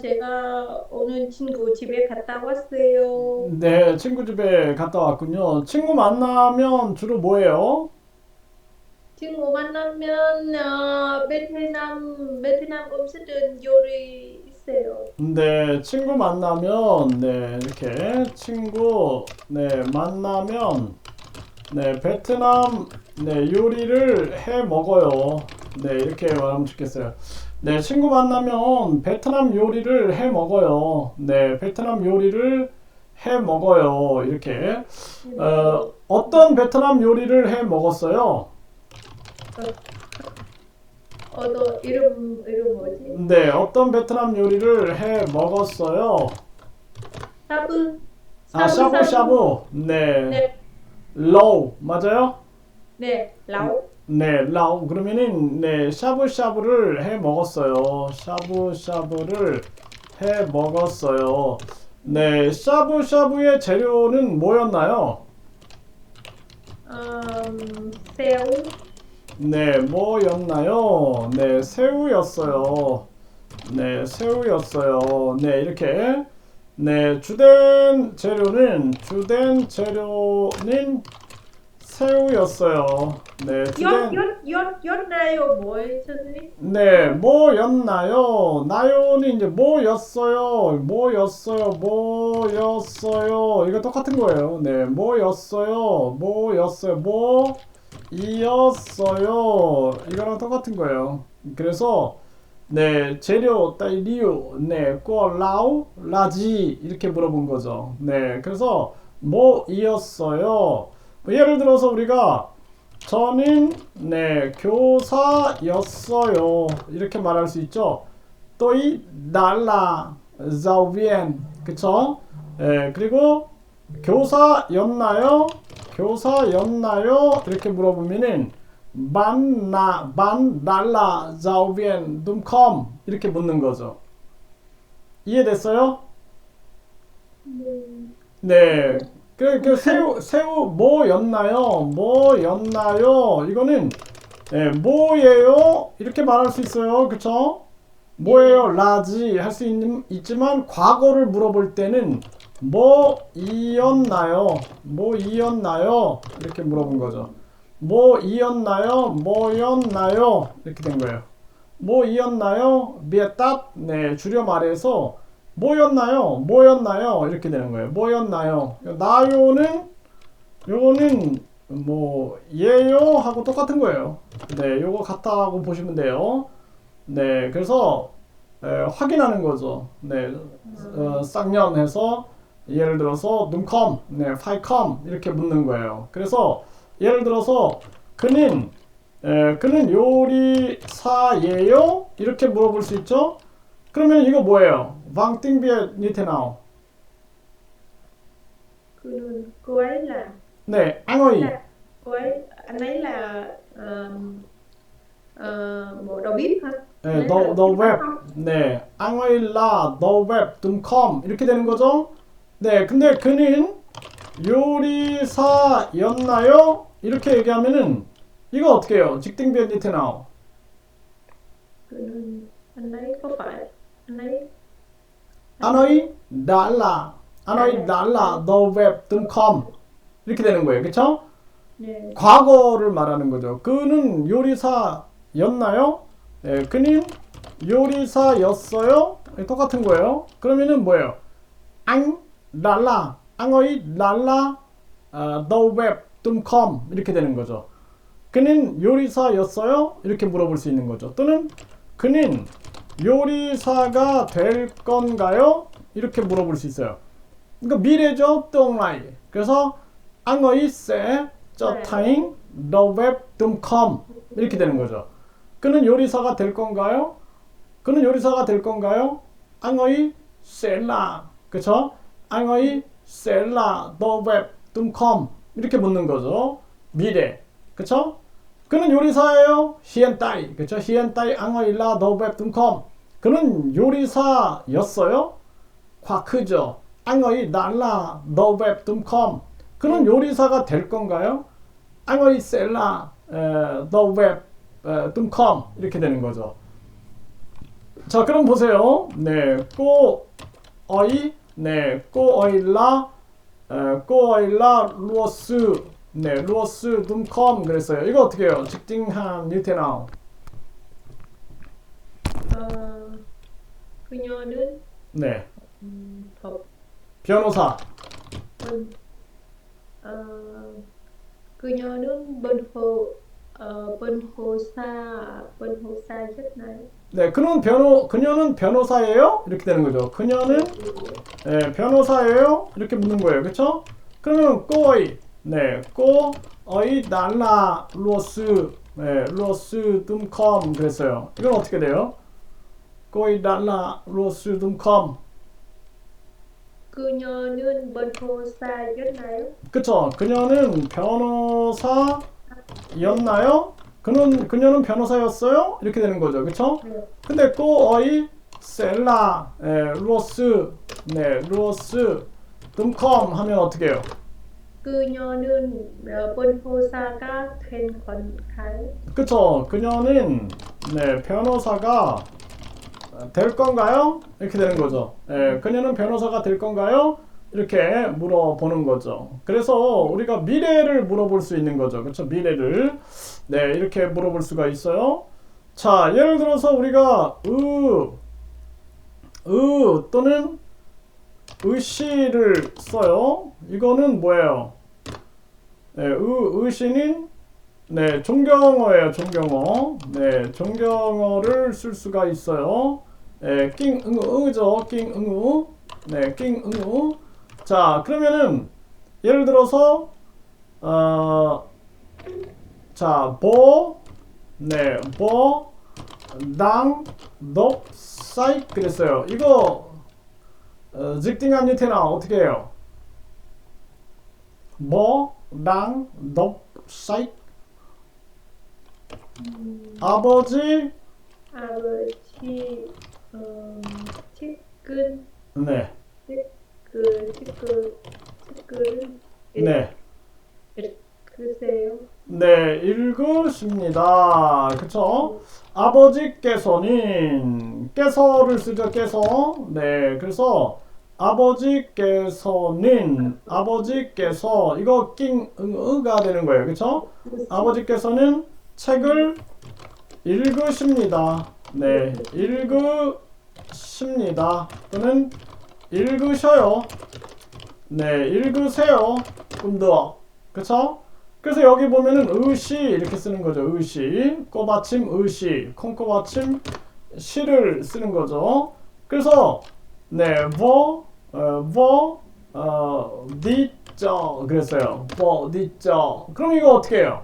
제가 오늘 친구 집에 갔다 왔어요. 네, 친구 집에 갔다 왔군요. 친구 만나면 주로 뭐 해요? 친구 만나면 베트남 음식은 요리 있어요. 네, 친구 만나면, 네, 이렇게, 친구, 네, 만나면, 네, 베트남, 네, 요리를 해 먹어요. 네, 이렇게 말하면 좋겠어요. 네, 친구 만나면 베트남 요리를 해 먹어요. 네, 베트남 요리를 해 먹어요. 이렇게. 네. 어떤 베트남 요리를 해 먹었어요? 어, 너 이름 뭐지? 네, 어떤 베트남 요리를 해 먹었어요? 사브 아, 사브 사브. 샤브샤브. 네, 네, 로우 맞아요? 네, 라오. 네, 라우 그러면은 네, 샤브샤브를 해 먹었어요. 샤브샤브를 해 먹었어요. 네, 샤브샤브의 재료는 뭐였나요? 새우. 네, 뭐였나요? 네, 새우였어요. 네, 새우였어요. 네, 이렇게. 네, 주된 재료는 새우였어요. 네, 엿나요 뭐예요, 선생님? 네, 뭐였나요? 나요는 이제 뭐였어요. 이거 똑같은 거예요. 네, 뭐였어요. 이거랑 똑같은 거예요. 그래서 네, 재료 따이 리우, 네, 꼬 라우, 라지 이렇게 물어본 거죠. 네, 그래서 뭐이었어요? 뭐 예를 들어서 우리가 저는 네, 교사였어요. 이렇게 말할 수 있죠. 또이 날라 자우비엔 그쵸? 예, 그리고 교사였나요? 이렇게 물어보면은 반 날라 자우비엔 둠컴 이렇게 묻는 거죠. 이해됐어요? 네. 네. 새우 뭐였나요? 이거는 네, 뭐예요? 이렇게 말할 수 있어요. 그쵸? 뭐예요? 네. 라지 할 수 있지만 과거를 물어볼 때는 뭐이었나요? 이렇게 물어본 거죠. 뭐였나요? 이렇게 된 거예요. 뭐이었나요? 비에tat 네, 줄여 말해서 뭐였나요? 이렇게 되는 거예요. 뭐였나요? 나요는 요거는 뭐 예요 하고 똑같은 거예요. 네, 요거 같다고 보시면 돼요. 네, 그래서 확인하는 거죠. 네, 쌍년해서 예를 들어서 눈컴, 네, 파이컴 이렇게 묻는 거예요. 그래서 예를 들어서 그는 그는 요리사예요? 이렇게 물어볼 수 있죠. 그러면 이거 뭐예요? 방띵비에 니테나오. Cô ấy 네, 앙어이. là cô ấy anh ấy là bộ đầu bếp hả? Anh 네, ấy là 더 bếp nấu 웹. không? 네, 앙어일라 더 웹 둠컴 이렇게 되는 거죠. 네, 근데 그는 요리사였나요? 이렇게 얘기하면은 이거 어떻게 해요? 직등변 니테나오. Anh ấy có phải anh ấy 아너이 달라. đã 아너이 달라 더 웹 둠컴 이렇게 되는 거예요. 그쵸? 네, 과거를 말하는 거죠. 그는 요리사였나요? 네, 그는 요리사였어요? 똑같은 거예요. 그러면은 뭐예요? 앙, 랄라, 앙어이, 랄라, 더 웹, 둠컴 이렇게 되는 거죠. 그는 요리사였어요? 이렇게 물어볼 수 있는 거죠. 또는 그는 요리사가 될 건가요? 이렇게 물어볼 수 있어요. 그러니까 미래죠, tương lai. 그래서 앙어이 세, 저 네, 타잉, 더 웹, 둠컴 이렇게 되는 거죠. 그는 요리사가 될 건가요? 앙어이 셀라, 그쵸? 앙어이 셀라, 더 웹, 둠컴 이렇게 묻는 거죠. 미래, 그쵸? 그는 요리사예요. 히엔따이, 그쵸? 히엔따이 앙어이 라, 더 웹, 둠컴. 그는 요리사였어요. 과크죠. 앙어이 날라, 더 웹, 둠컴. 그는 네. 요리사가 될 건가요? 앙어이 셀라, 더 웹, 둠컴 이렇게 되는 거죠. 자, 그럼 보세요. 네, 꼬어이, 네, 꼬어일라 루어스, 네, 루어스 둠컴 그랬어요. 이거 어떻게 해요? 직딩한 유태나오. 그녀는 네, 법, 변호사. 번, 그녀는 번호사였나요? 네, 그녀는 변호사예요? 이렇게 되는 거죠. 그녀는 네, 변호사예요? 이렇게 묻는 거예요. 그쵸? 그러면 꼬어이, 네, 꼬어이 날라 루어스, 네, 루어스 둠컴 그랬어요. 이건 어떻게 돼요? 꼬이 날라 루어스 둠컴. 그녀는 번호사였나요? 그쵸? 그녀는 변호사였나요? 그녀는 변호사였어요? 이렇게 되는 거죠. 그쵸? 네. 근데 꼬어이 셀라 루어스 네 루어스 둠컴 하면 어떻게 해요? 그녀는 번호사가 된 건가요? 그쵸? 그녀는 네 변호사가 될 건가요? 이렇게 되는 거죠. 그녀는 변호사가 될 건가요? 이렇게 물어보는 거죠. 그래서 우리가 미래를 물어볼 수 있는 거죠. 그렇죠? 미래를 네 이렇게 물어볼 수가 있어요. 자, 예를 들어서 우리가 또는 의시를 써요. 이거는 뭐예요? 네, 의시는 네, 존경어예요. 존경어. 네, 존경어를 쓸 수가 있어요. 네, 낑응으죠. 낑응으. 네, 낑응으. 자, 그러면은 예를 들어서 자, 네, 당, 사이 그랬어요. 이거 직딩한 유태나 어떻게 해요? 당, 사이 아버지 아버지 측근 네, 측근 네, 글쎄요. 네, 읽으십니다. 그쵸? 아버지께서는 깨서를 쓰죠. 깨서. 네, 그래서 아버지께서 이거 낑응으가 되는 거예요. 그쵸? 아버지께서는 책을 읽으십니다. 네, 읽으십니다. 또는 읽으셔요. 네, 읽으세요. 꿈더. 그쵸? 그래서 여기 보면은 의시 이렇게 쓰는 거죠. 의시. 꼬받침 의시. 콩꼬받침 시를 쓰는 거죠. 그래서 네, 니쩌 그랬어요. 니쩌. 그럼 이거 어떻게 해요?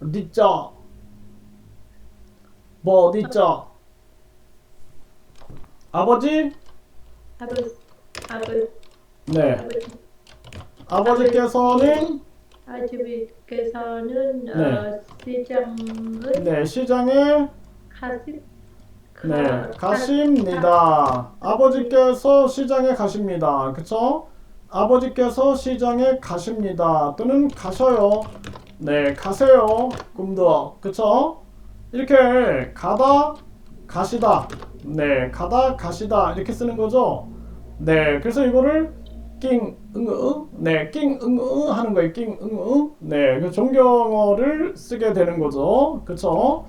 니쩌. 니쩌. 아버지? 아버지 네. 아버지께서는 아버지께서는 네. 시장을 네, 시장에 네, 가십니다. 아버지께서 시장에 가십니다. 그쵸? 아버지께서 시장에 가십니다. 또는 가셔요. 네, 가세요. 꿈도. 그쵸? 이렇게 가다, 가시다. 네, 가다, 가시다. 이렇게 쓰는 거죠. 네, 그래서 이거를 낑응으 네, 낑응으 하는 거예요. 낑응으 네, 그 존경어를 쓰게 되는 거죠. 그쵸?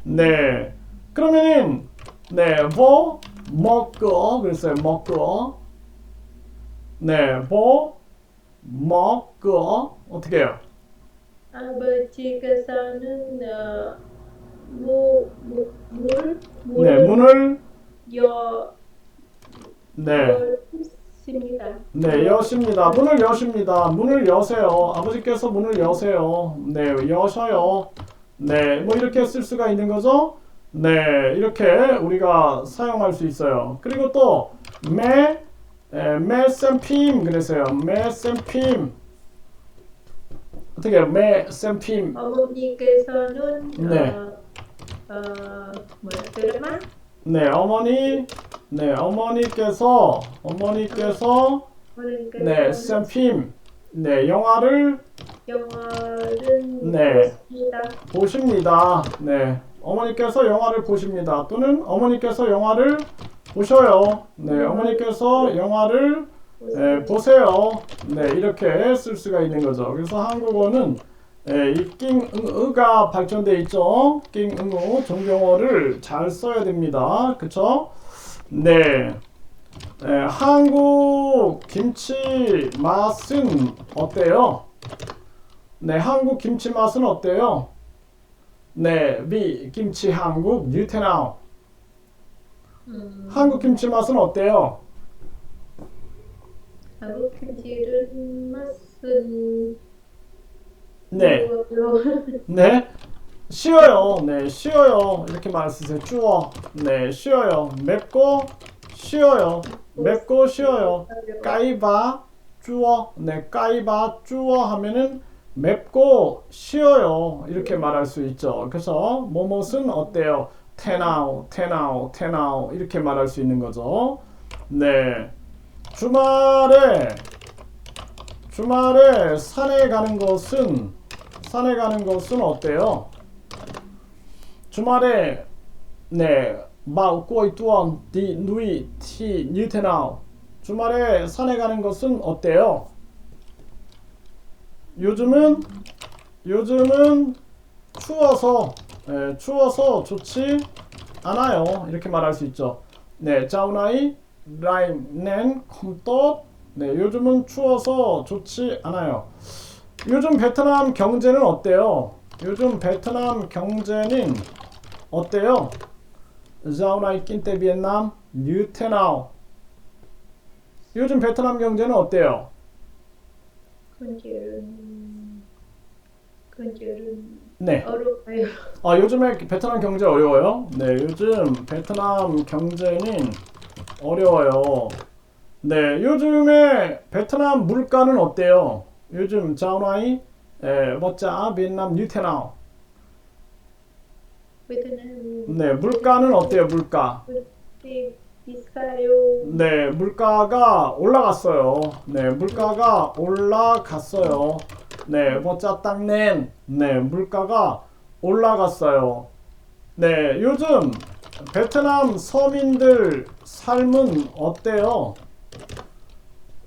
네, 그러면은 네, 먹어 그랬어요. 먹어 네, 먹어 어떻게 해요? 아버지께서는 네, 문을 여 네, 열습니다. 네, 여십니다. 문을 여십니다. 문을 여세요. 아버지께서 문을 여세요. 네, 여셔요. 네, 뭐 이렇게 쓸 수가 있는 거죠. 네, 이렇게 우리가 사용할 수 있어요. 그리고 또 매쌤핌 그랬어요. 매쌤핌 어떻게 해요? 매쌤핌 어머니께서는 네. 드라마 네, 어머니께서 네, 쌤핌 네, 영화를 영화를 네, 보십니다. 보십니다. 네, 어머니께서 영화를 보십니다. 또는 어머니께서 영화를 보셔요. 네, 어머니께서 영화를 보세요. 네, 이렇게 쓸 수가 있는 거죠. 그래서 한국어는 이 낑응으가 발전돼 있죠. 낑응으 존경어를 잘 써야 됩니다. 그쵸? 네. 한국 김치 맛은 어때요? 네, 한국 김치 맛은 어때요? 네, 비 김치 한국 뉴테나우. 한국 김치 맛은 어때요? 한국 김치는 맛은 네, 뭐요? 네, 쉬어요. 네, 쉬어요. 이렇게 말 쓰세요. 쭈어. 네, 쉬어요. 맵고 쉬어요. 맵고 쉬어요. 까이바 쭈어. 네, 까이바 쭈어 하면은 맵고 쉬어요. 이렇게 말할 수 있죠. 그래서 뭐뭇은 어때요? 테나우, 테나우, 테나우 이렇게 말할 수 있는 거죠. 네, 주말에 산에 가는 것은 어때요? 주말에 네, bao cuối tuần đi núi thì như thế nào? 주말에 산에 가는 것은 어때요? 요즘은 추워서 좋지 않아요. 이렇게 말할 수 있죠. 네, dạo này lạnh nên không tốt. 네, 요즘은 추워서 좋지 않아요. 요즘 베트남 경제는 어때요? 요즘 베트남 경제는 어때요? Dạo này kinh tế Việt Nam như thế nào? 요즘 베트남 경제는 어때요? 건절은 네. 어려워요. 요즘에 베트남 경제 어려워요? 네, 요즘 베트남 경제는 어려워요. 네, 요즘에 베트남 물가는 어때요? 요즘 자오나이 버짜 베트남 뉴테나우. 베트남 네, 물가는 어때요? 물가. 비싸요. 네, 물가가 올라갔어요. 네, 물가가 올라갔어요. 네, 버짜 땅낸. 네, 물가가 올라갔어요. 네, 요즘 베트남 서민들 삶은 어때요?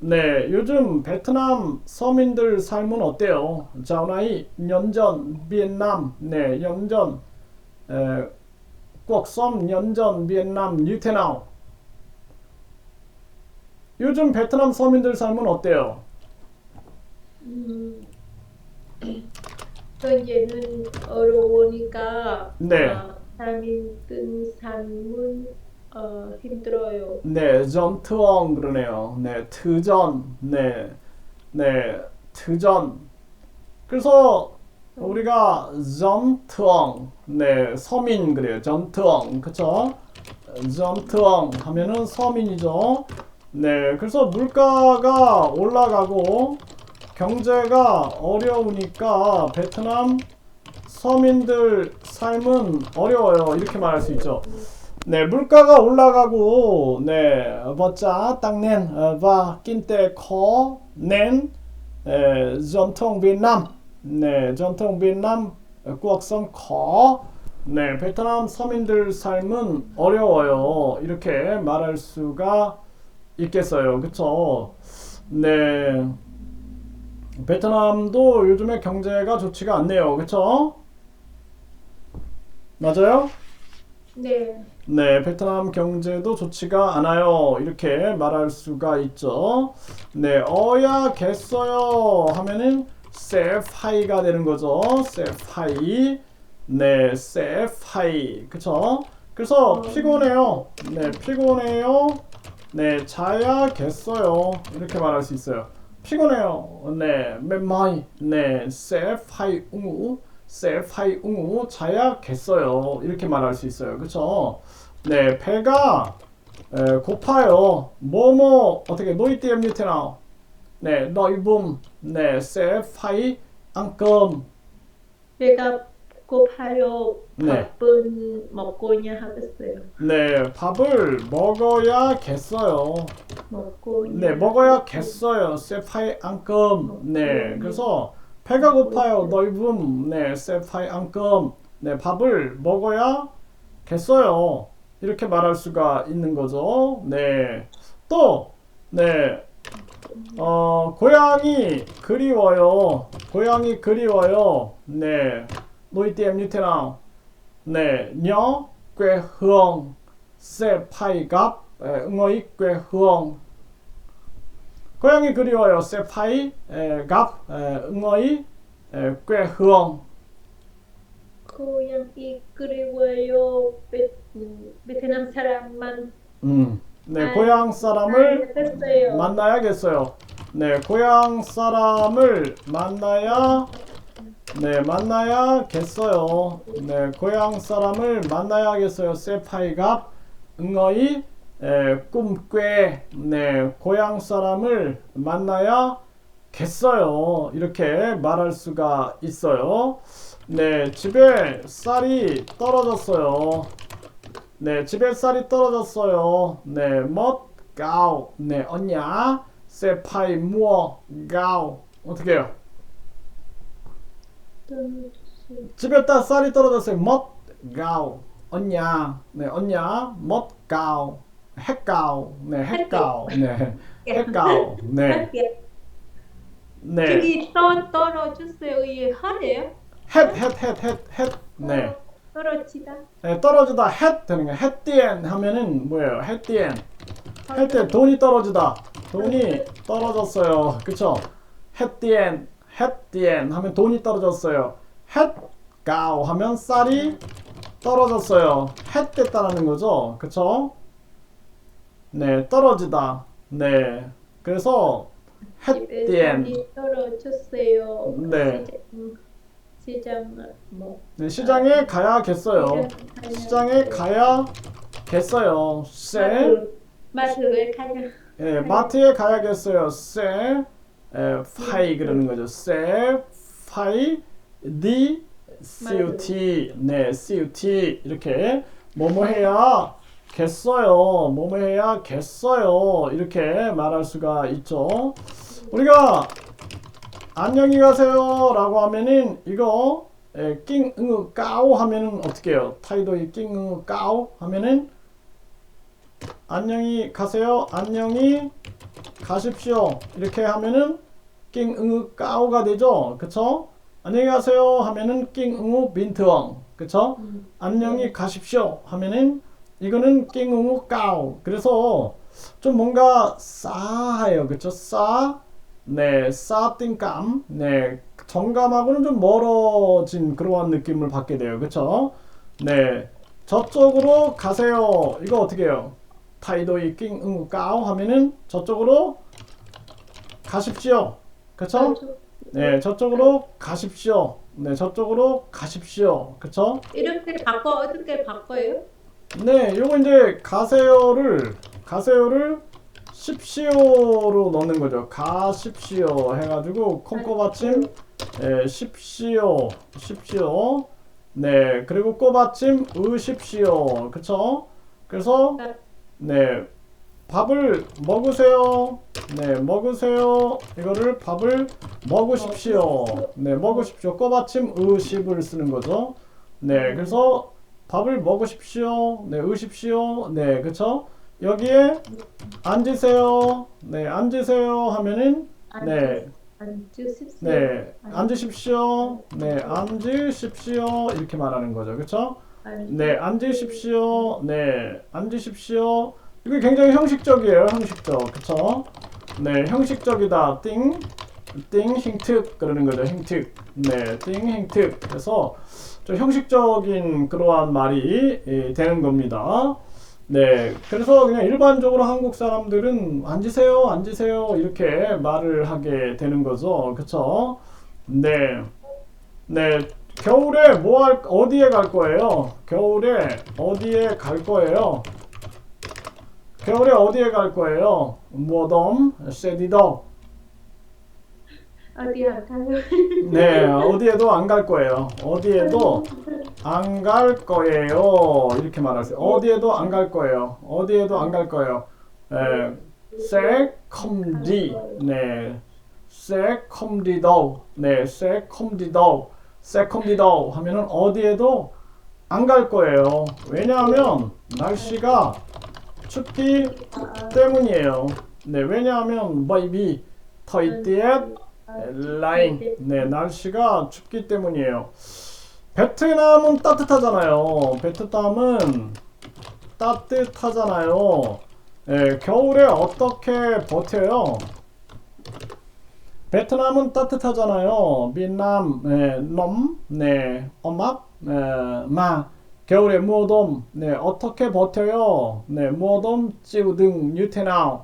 네, 요즘 베트남 서민들 삶은 어때요? 자오나이 연전 베트남 네, 연전 cuộc sống 연전 베트남 뉴테나우. 요즘 베트남 서민들 삶은 어때요? 현재는 어려우니까 네. 삶은 힘들어요. 네, 전투엉 그러네요. 네, 트전. 네, 네, 트전. 그래서 우리가 전투엉, 네, 서민 그래요. 전투엉, 그쵸? 전투엉 하면은 서민이죠. 네, 그래서 물가가 올라가고 경제가 어려우니까 베트남 서민들 삶은 어려워요. 이렇게 말할 수 있죠. 네, 물가가 올라가고, 네, 버짜 tăng lên và kinh tế khó nên 전통 Việt Nam, 네, 전통 Việt Nam cuộc sống khó. 네, 베트남 서민들 삶은 어려워요. 이렇게 말할 수가 있겠어요. 그쵸? 네, 베트남도 요즘에 경제가 좋지가 않네요. 그쵸? 맞아요? 네. 네, 베트남 경제도 좋지가 않아요. 이렇게 말할 수가 있죠. 네, 어야겠어요 하면은 세파이가 되는 거죠. 세파이. 네, 세파이. 그쵸? 그래서 피곤해요. 네, 피곤해요. 네, 자야겠어요. 이렇게 말할 수 있어요. 피곤해요. 네, 멤마이. 네, 세파이 웅우. 세파이 웅우 자야겠어요. 이렇게 말할 수 있어요. 그쵸? 네, 배가 고파요. 뭐뭐 어떻게 노이띠엠 뉴테나우. 네, 너이붐. 네, 세파이 앙끔. 배가 고파요. 네. 밥은 먹고냐 하겠어요. 네, 밥을 먹어야겠어요. 먹고냐. 네, 먹어야겠어요. 세파이 앙끔. 네, 그래서 배가 고파요. 너이붐. 네, 세파이 앙끔. 네, 밥을 먹어야겠어요. 이렇게 말할 수가 있는 거죠. 네. 또, 네. 고향이 그리워요. 고향이 그리워요. 네. Nuôi tìm như thế nào? 네. nhớ quê hương sẽ phải gặp người quê hương. 고향이 그리워요. sẽ phải gặp người quê hương. 고향이 그리워요. 베트남 사람만 네, 고향 사람을 됐어요. 만나야겠어요. 네, 고향 사람을 만나야겠어요. 네, 고향 사람을 만나야겠어요. 세파이갑 응어이 꿈꽤 네, 고향 사람을 만나야겠어요. 이렇게 말할 수가 있어요. 네, 집에 쌀이 떨어졌어요. 네, 집에 쌀이 떨어졌어요. 네, mất gạo. 네, ở nhà sẽ phải mua gạo. 어떻게 해요? 집에 쌀이 떨어졌어요. mất gạo. ở nhà. 네, ở nhà mất gạo. hết gạo. 네, hết gạo. 네, hết gạo. 네. 네. 저기 떨어졌어요. 이게 하래요? hết. 네. 떨어지다. 네, 떨어지다 hết 되는 거예요. hết tiền 하면은 뭐예요? hết tiền. hết tiền 돈이 떨어지다. 돈이 떨어졌어요. 그쵸? hết tiền 하면 돈이 떨어졌어요. hết gạo 하면 쌀이 떨어졌어요. hết 됐다라는 거죠. 그쵸? 네, 떨어지다. 네. 그래서 hết tiền. 돈이 떨어졌어요. 네. 시장 뭐 네, 시장에 가야겠어요. 시장에 가야겠어요. 세 마트에 가냐? 예, 마트에 가야겠어요. 세 파이 그러는 거죠. 세 파이 디 CUT 네, CUT 이렇게 뭐뭐 해야겠어요. 뭐뭐 해야겠어요. 이렇게 말할 수가 있죠. 우리가 안녕히 가세요 라고 하면은 이거 낑 응으 까오 하면은 어떻게 해요? 타이도이 낑 응으 까오 하면은 안녕히 가세요, 안녕히 가십시오 이렇게 하면은 낑 응으 까오가 되죠. 그쵸? 안녕히 가세요 하면은 낑 응으 빈트엉. 그쵸? 안녕히 가십시오 하면은 이거는 낑 응으 까오. 그래서 좀 뭔가 싸해요. 그쵸? 네, 싸띵감. 네, 정감하고는 좀 멀어진 그러한 느낌을 받게 돼요. 그쵸? 네, 저쪽으로 가세요. 이거 어떻게 해요? 타이도이 낑 응우 까오 하면은 저쪽으로 가십시오. 그쵸? 네, 저쪽으로 가십시오. 네, 저쪽으로 가십시오. 그쵸? 이렇게 어떻게 바꿔요? 네, 요거 이제 가세요를 십시오로 넣는 거죠. 가십시오 해가지고 콩꼬받침 십시오. 네, 그리고 꼬받침 으십시오. 그쵸? 그래서 네, 밥을 먹으세요. 네, 먹으세요. 이거를 밥을 먹으십시오. 네, 먹으십시오. 꼬받침 으십을 쓰는 거죠. 네, 그래서 밥을 먹으십시오. 네, 으십시오. 네, 그쵸? 여기에 앉으세요. 네, 앉으세요 하면은 네, 앉으십시오. 네, 앉으십시오. 이렇게 말하는 거죠. 그쵸? 네, 앉으십시오. 네, 앉으십시오. 이거 굉장히 형식적이에요. 형식적. 그쵸? 네, 형식적이다. 띵 힌특 그러는 거죠. 힌특. 네, 띵 힌특. 그래서 좀 형식적인 그러한 말이 되는 겁니다. 네, 그래서 그냥 일반적으로 한국 사람들은 앉으세요 이렇게 말을 하게 되는 거죠. 그쵸? 네, 겨울에 어디에 갈 거예요? 겨울에 어디에 갈 거예요? 뭐덤, 쉐디더. 어디 안 가요? 네, 어디에도 안 갈 거예요. 어디에도 안 갈 거예요. 이렇게 말하세요. 어디에도 안 갈 거예요. sẽ không đi. 네, sẽ không đi đâu. 네, sẽ không đi đâu. 세컨디도 하면은 어디에도 안 갈 거예요. 왜냐하면 날씨가 춥기 때문이에요. 네, 왜냐하면 바이비 터이띠엣 라인. 네, 날씨가 춥기 때문이에요. 베트남은 따뜻하잖아요. 베트남은 따뜻하잖아요. 네, 겨울에 어떻게 버텨요? 베트남은 따뜻하잖아요. 베트남, 네, 엄마, 겨울에 무어돔, 네, 어떻게 버텨요? 네, 무어돔, 찌우등, 뉴테나우.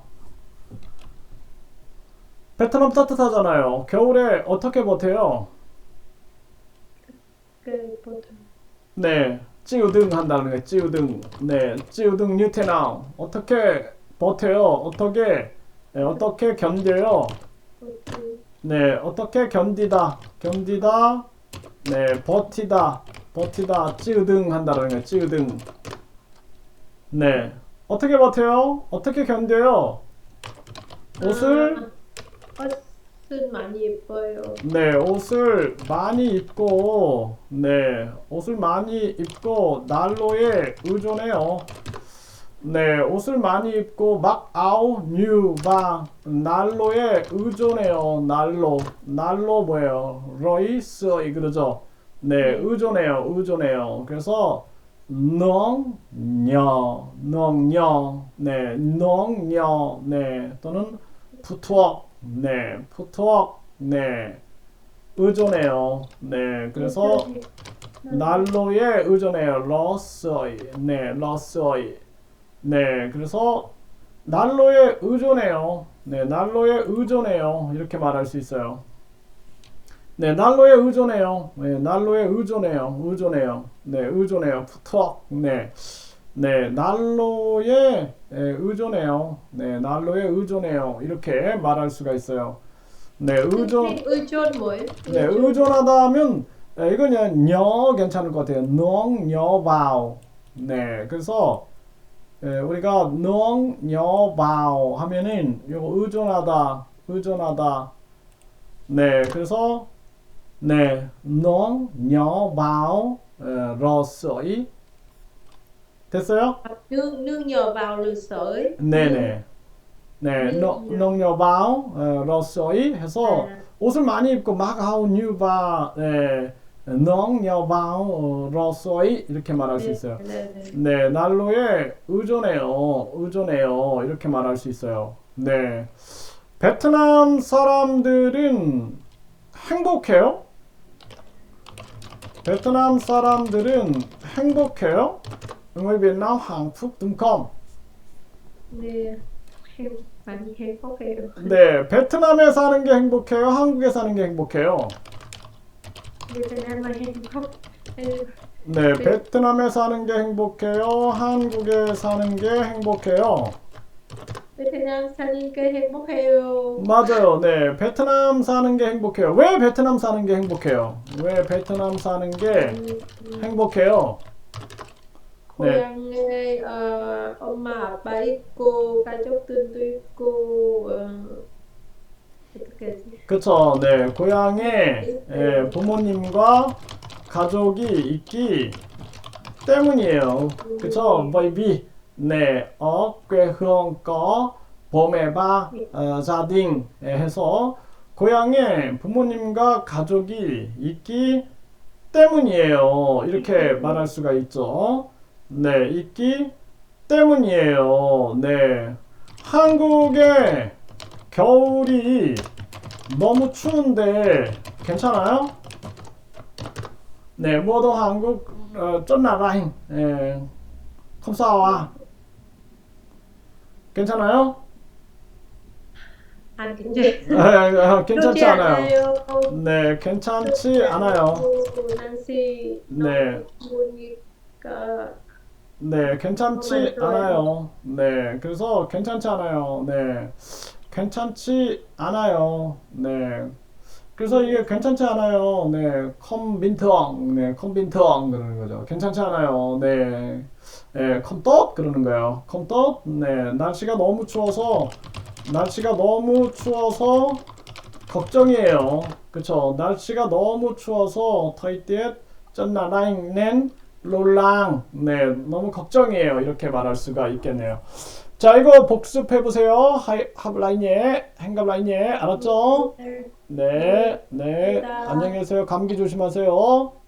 베트남 따뜻하잖아요. 겨울에 어떻게 버텨요? 그 보통 네, 찌우등 한다는 거예요. 찌우등. 네, 찌우등 뉴테나우. 어떻게 버텨요? 어떻게 견뎌요? 보통 네, 어떻게 견디다. 네, 버티다. 찌우등 한다는 거예요. 찌우등. 네, 어떻게 버텨요? 어떻게 견뎌요? 옷을 옷은 많이 예뻐요. 네, 옷을 많이 입고, 네, 옷을 많이 입고 난로에 의존해요. 네, 옷을 많이 입고 막 아우 뉴바 난로에 의존해요. 난로 뭐예요? 러이스이 그러죠. 네, 의존해요. 그래서 농녀, 네, 또는 푸트웍, 네, 의존해요. 네, 그래서 난로에 의존해요. 러스어이. 네, 그래서 난로에 의존해요. 네, 난로에 의존해요. 이렇게 말할 수 있어요. 네, 난로에 의존해요. 네, 난로에 의존해요. 네, 의존해요. 푸트웍. 네, 난로에 의존해요. 네, 난로에 의존해요. 이렇게 말할 수가 있어요. 네, 의존 뭐예요? 네, 의존하다 하면 이거는 여 괜찮을 것 같아요. 농여바오. 네, 그래서 우리가 농여바오 하면은 요거 의존하다. 네, 그래서 네, 농여바오 러스어이 됐어요? Nương nhờ vào lửa sưởi. 네네. 네, 농여바오 러스어이 해서 옷을 많이 입고 막 하우 뉴바 농여바오 러스어이 이렇게 말할 수 있어요. 네, 난로에 의존해요. 이렇게 말할 수 있어요. 네, 베트남 사람들은 행복해요? 베트남 사람들은 행복해요? người Việt Nam hạnh phúc đúng không? 네, 많이 행복해요. 네, 베트남에 사는 게 행복해요? 한국에 사는 게 행복해요? 베트남만 행복. 네, 베트남에 사는 게 행복해요? 한국에 사는 게 행복해요? 베트남 사는 게 행복해요. 맞아요. 네, 베트남 사는 게 행복해요. 왜 베트남 사는 게 행복해요? 왜 베트남 사는 게 행복해요? 네. 고향에 엄마 아빠 있고 가족들도 있고 어떻게 하지? 그쵸. 네, 고향에 부모님과 가족이 있기 때문이에요. 그쵸. bởi vì 네, ở quê hương có bố mẹ ba gia đình 해서 고향에 부모님과 가족이 있기 때문이에요. 이렇게 말할 수가 있죠. 네, 있기 때문이에요. 네, 한국의 겨울이 너무 추운데 괜찮아요? 네, 모두 한국 좀 나라잉. không sao à? 괜찮아요? 안 괜찮아요. 괜찮지 않아요. 네, 괜찮지 않아요. 날씨 네. 보니까 네, 괜찮지 않아요. 네, 그래서 괜찮지 않아요. 네, 괜찮지 않아요. 네, 그래서 이게 괜찮지 않아요. 네, 컴빈트엉 그러는 거죠. 괜찮지 않아요. 네, 컴떡 그러는 거예요. 컴떡. 네, 날씨가 너무 추워서 걱정이에요. 그쵸? 날씨가 너무 추워서 thời tiết rất là lạnh nên lo lắng. 네, 너무 걱정이에요. 이렇게 말할 수가 있겠네요. 자, 이거 복습해 보세요. 합 라인예, 행갑 라인예, 알았죠? 네. 네, 네. 감사합니다. 안녕히 계세요. 감기 조심하세요.